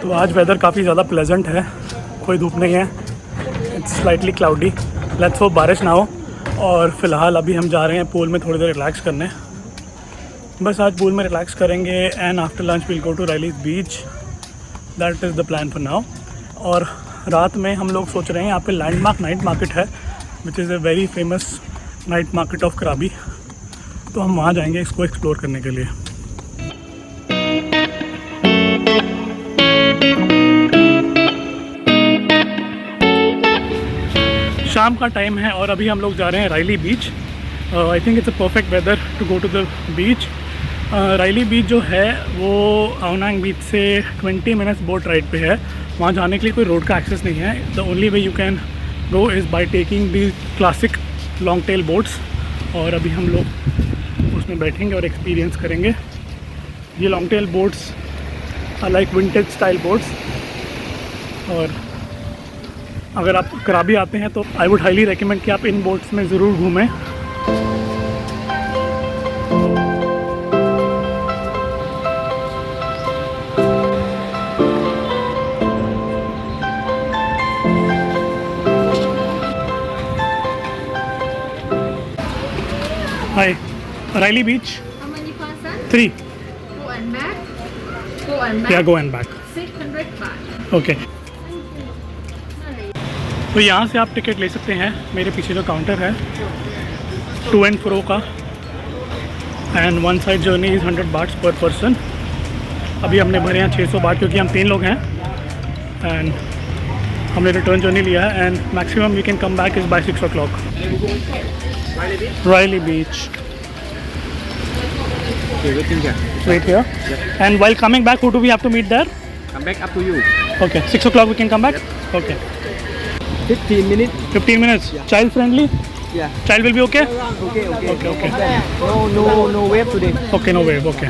तो आज वेदर काफ़ी ज़्यादा प्लेजेंट है, कोई धूप नहीं है, it's slightly cloudy. Let's hope बारिश ना हो। और फ़िलहाल अभी हम जा रहे हैं पूल में थोड़ी देर रिलैक्स करने। बस आज पूल में रिलैक्स करेंगे and after lunch will go to Railay's beach. That is the plan for now. और रात में हम लोग सोच रहे हैं यहाँ पे लैंडमार्क नाइट मार्केट है which is a very famous night market of कराबी। तो हम वहाँ जाएंगे इसको एक्सप्लोर करने के लिए। शाम का टाइम है और अभी हम लोग जा रहे हैं Railay beach. I think it's a perfect weather to go to the beach. Railay beach जो है वो आवनांग बीच से 20 मिनट्स बोट राइड पे है। वहाँ जाने के लिए कोई रोड का एक्सेस नहीं है। The only way you can go is by taking the classic long tail boats. और अभी हम लोग उसमें बैठेंगे और एक्सपीरियंस करेंगे। ये long tail boats are like vintage style boats. और अगर आप कराबी आते हैं तो आई वुड हाईली रेकमेंड कि आप इन बोट्स में ज़रूर घूमें। Hi, Railay beach. How many person? 3। Go and back. Go and back. या go and back. 600 baht. Okay. तो यहाँ से आप टिकट ले सकते हैं। मेरे पीछे जो काउंटर है टू एंड फ्रो का, and one side journey is 100 Whats पर पर्सन। अभी हमने भरे हैं 600 बाट क्योंकि हम 3 लोग हैं एंड हमने रिटर्न जर्नी लिया है। And maximum we can come back is by 6 o'clock। Riley Beach. Okay, waiting here. Wait here. And while coming back, who do we have to meet there? Come back up to you. Okay, 6 o'clock we can come back? Okay. 15 minutes. 15 minutes. Child friendly? Yeah. Child will be okay? Okay, okay. Okay. No wave today. Okay, no wave, okay.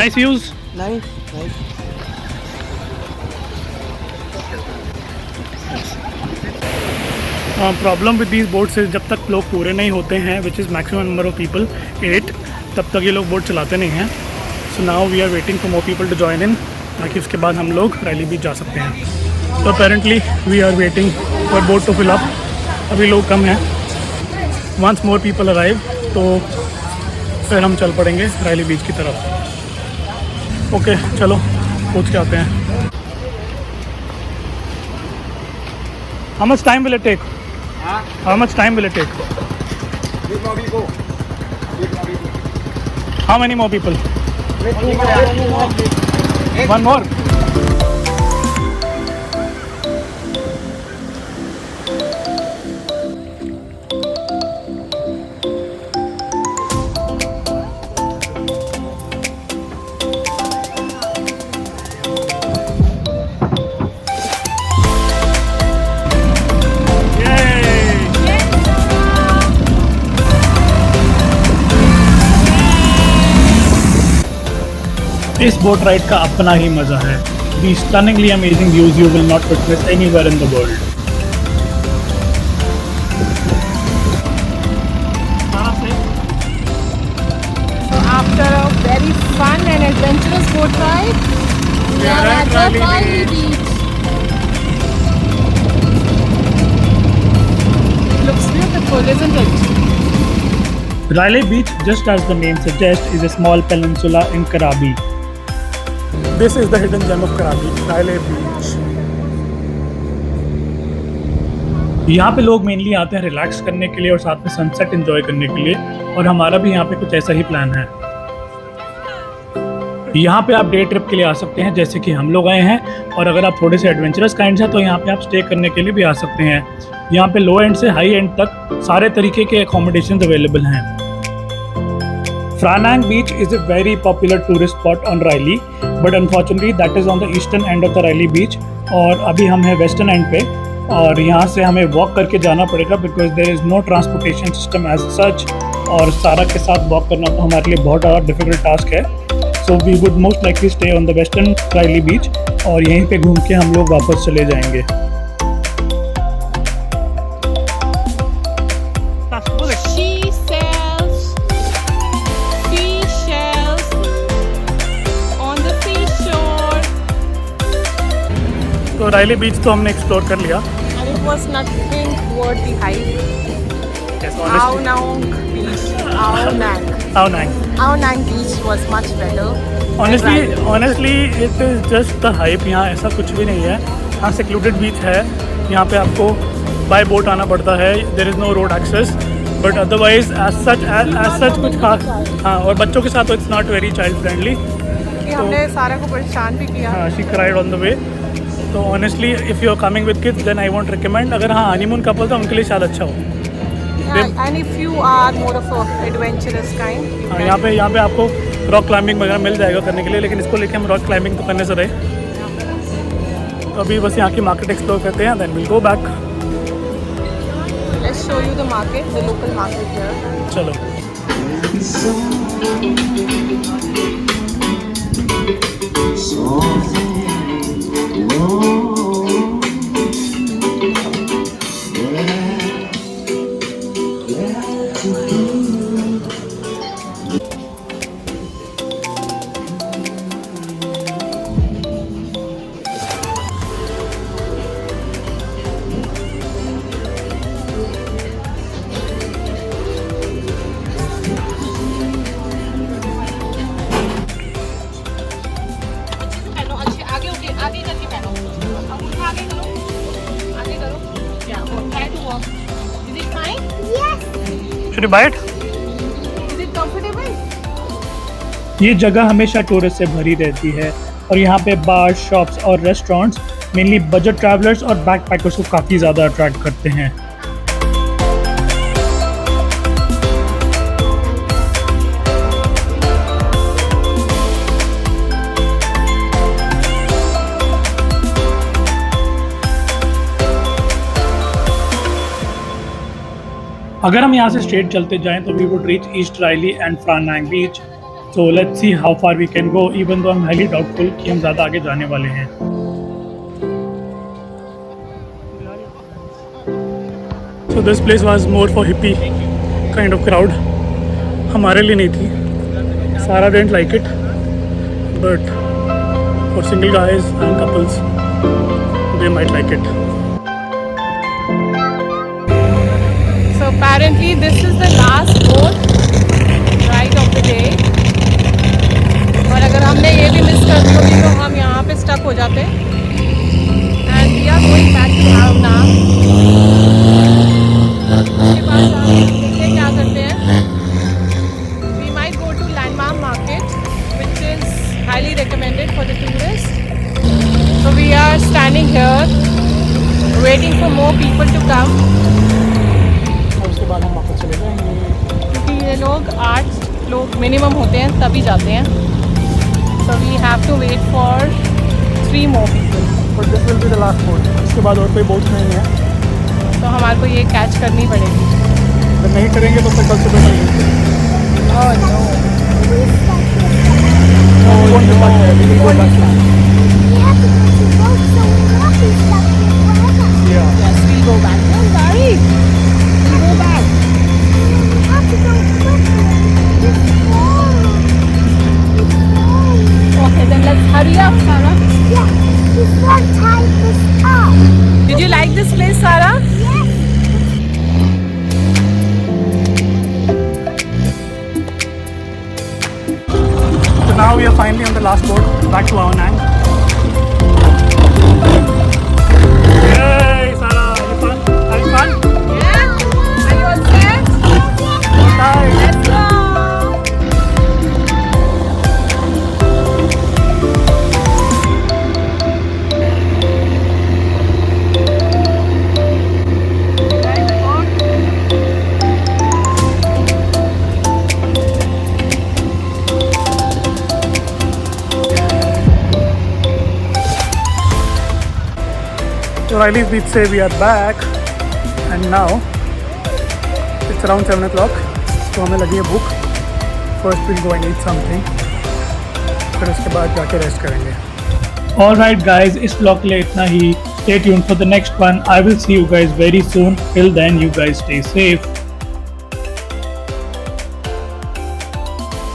Nice views? Nice. Problem with these boats is जब तक लोग पूरे नहीं होते हैं which is maximum number of people 8, तब तक ये लोग बोट चलाते नहीं हैं। So now we are waiting for more people to join in, ताकि उसके बाद हम लोग रायली बीच जा सकते हैं। तो apparently we are waiting for boat to fill up. अभी लोग कम हैं। वंस मोर पीपल अराइव तो फिर हम चल पड़ेंगे रायली बीच की तरफ। ओके, चलो पूछ के आते हैं। How much time will it take? How much time will it take? Bit more people. How many more people? One more? इस बोट राइड का अपना ही मज़ा है। The stunningly amazing views you will not witness anywhere in the world. So after a very fun and adventurous boat ride, we are at the Railly Beach. It looks beautiful, isn't it? Railly Beach, just as the name suggests, is a small peninsula in Krabi. This is the hidden gem of Krabi, Railly Beach. यहाँ पे लोग mainly आते हैं relax करने के लिए और साथ में सनसेट एंजॉय करने के लिए, और हमारा भी यहाँ पे कुछ ऐसा ही प्लान है। यहाँ पे आप डे ट्रिप के लिए आ सकते हैं जैसे कि हम लोग आए हैं, और अगर आप थोड़े से एडवेंचरस काइंड हैं तो यहाँ पे आप स्टे करने के लिए भी आ सकते हैं। यहाँ पे लो एंड से हाई एंड तक सारे तरीके के अकोमोडेशन अवेलेबल हैं। Phra Nang Beach is a very popular tourist spot on Railly, but unfortunately that is on the eastern end of the Railly Beach, और अभी हम हैं वेस्टर्न एंड पे, और यहाँ से हमें वॉक करके जाना पड़ेगा because there is no transportation system as such, और सारा के साथ वॉक करना तो हमारे लिए बहुत ज़्यादा डिफिकल्ट टास्क है। So we would most likely stay on the western Railay beach, और यहीं पे घूम के हम लोग वापस चले जाएंगे। She sells seashells on the seashore. तो रायली बीच तो हमने एक्सप्लोर कर लिया। And it was nothing worth the hype. Yes, Ao Nang Beach. Ao Nang. Ao Nang. Ao Nang Beach was much better. Honestly, it is just the hype। यहाँ ऐसा कुछ भी नहीं है। यहाँ secluded beach है। यहाँ पे आपको by boat आना पड़ता है। There is no road access. But otherwise, as such कुछ खास। हाँ, और बच्चों के साथ तो it's not very child friendly। हमने सारा को परेशान भी किया। हाँ, she cried on the way। तो honestly, if you are coming with kids, then I won't recommend। अगर हाँ honeymoon couple तो उनके लिए शायद अच्छा हो। And if you are more of a adventurous kind, हाँ, यहाँ पे आपको रॉक क्लाइंबिंग वगैरह मिल जाएगा करने के लिए, लेकिन इसको लेके हम रॉक क्लाइंबिंग तो करने से रहे। तो अभी बस यहाँ की मार्केट एक्सप्लोर करते हैं, then we'll go back। let's show you the market, the local market here. चलो। आगे करके पहनो, अब उठा आगे करो, या try to walk. Is it fine? Yes. Should you buy it? Is it comfortable? ये जगह हमेशा टूरिस्ट से भरी रहती है और यहाँ पे बार, शॉप्स और रेस्टोरेंट्स मेनली बजट ट्रैवलर्स और बैकपैकर्स को काफ़ी ज़्यादा अट्रैक्ट करते हैं। अगर हम यहाँ से स्ट्रेट चलते जाएं तो we would reach east Railay and Phra Nang beach. So let's see how far we can go, even though I M highly doubtful कि हम ज़्यादा आगे जाने वाले हैं। So this place was more for hippie kind of crowd, हमारे लिए नहीं थी। सारा didn't like it, but for single guys and couples they might like it. So apparently this is the last boat ride of the day. और अगर हमने ये भी मिस कर दी होगी तो हम यहाँ पे स्टक हो जाते। And we are going back to Ao Nang. उसके बाद हम देखते क्या करते हैं। We might go to Landmark Market, which is highly recommended for the tourists. So we are standing here waiting for more people to come. उसके बाद हम वापस चले जाएंगे क्योंकि ये लोग 8 लोग मिनिमम होते हैं तभी जाते हैं। So we have to wait for 3 more people. But this will be the last boat. इसके बाद और कोई बोट नहीं है, तो हमारे को ये कैच करनी पड़ेगी। अगर नहीं करेंगे तो फिर कल सुबह करेंगे। Yes, we'll go back. Don't worry. We'll go back. Okay, then let's hurry up, Sarah. Did you like this place, Sarah? So now we are finally on the last boat back to Ao Nang. Yay, Sarah, having fun? Having fun? Yeah. Are you all set? Bye. Let's go. So Riley's beach say we are back and now it's around 7 o'clock. तो हमें लगी है भूख। First we'll go and eat something, फिर उसके बाद जाके rest करेंगे। Alright guys, इस vlog के लिए इतना ही। Stay tuned for the next one. I will see you guys very soon. Till then, you guys stay safe.